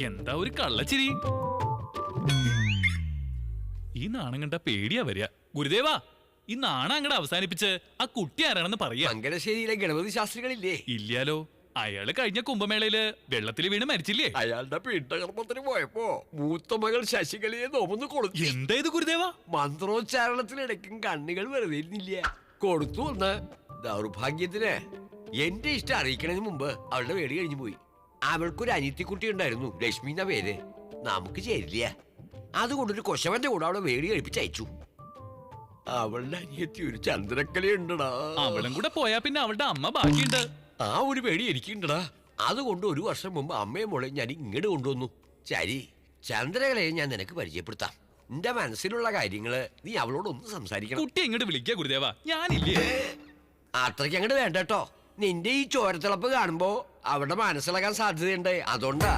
എന്താ ഒരു കള്ളച്ചിരി? ഈ നാണം കണ്ട പേടിയാ വരിക. ഗുരുദേവാ, ഈ നാണം അങ്ങടെ അവസാനിപ്പിച്ച് ആ കുട്ടി ആരാണെന്ന് പറയാ. മംഗലശ്ശേരിയിലെ ഗണപതി ശാസ്ത്രികളില്ലേ? ഇല്ലാലോ. അയാള് കഴിഞ്ഞ കുംഭമേളയില് വെള്ളത്തിൽ വീണ് മരിച്ചില്ലേ? അയാളുടെ പീഠകർമ്മത്തിന് പോയപ്പോ മൂത്ത മകൾ ശശികലയെ നോമൊന്ന് കൊടുത്തു. എന്താ ഇത് ഗുരുദേവാ? മന്ത്രോച്ചാരണത്തിനിടയ്ക്കും കണ്ണുകൾ വെറുതെ ഇരുന്നില്ല, കൊടുത്തു വന്ന്. ദൗർഭാഗ്യത്തിന് എന്റെ ഇഷ്ടം അറിയിക്കണതിന് മുമ്പ് അവളുടെ വേടി കഴിഞ്ഞു പോയി. അവൾക്കൊരു അനിയത്തിക്കുട്ടി ഉണ്ടായിരുന്നു, ലക്ഷ്മി എന്ന പേര്. നമുക്ക് ചേരില്ല, അതുകൊണ്ടൊരു കൊശവന്റെ കൂടെ അവളെ വേടി കഴിപ്പിച്ചയച്ചു. അവളുടെ അനിയത്തി ഒരു ചന്ദ്രക്കലയുണ്ടടാ. അവളും കൂടെ പോയാ പിന്നെ അവളുടെ അമ്മ ബാക്കിയുണ്ട്. ആ ഒരു പേടി എനിക്കുണ്ടടാ. അതുകൊണ്ട് ഒരു വർഷം മുമ്പ് അമ്മയും മോളെ ഞാൻ ഇങ്ങോട്ട് കൊണ്ടുവന്നു. ശരി, ചന്ദ്രകലയെ ഞാൻ നിനക്ക് പരിചയപ്പെടുത്താം. നിന്റെ മനസ്സിലുള്ള കാര്യങ്ങള് നീ അവളോടൊന്ന് സംസാരിക്കണം. കുട്ടി ഇങ്ങോട്ട് വിളിക്കുക ഗുരുദേവാ, ഞാനില്ലേ. അത്രയ്ക്ക് അങ്ങോട്ട് വേണ്ട കേട്ടോ. നിന്റെ ഈ ചോരത്തിളപ്പ് കാണുമ്പോ അവളുടെ മനസ്സിലാക്കാൻ സാധ്യതയുണ്ട്, അതുകൊണ്ടാ.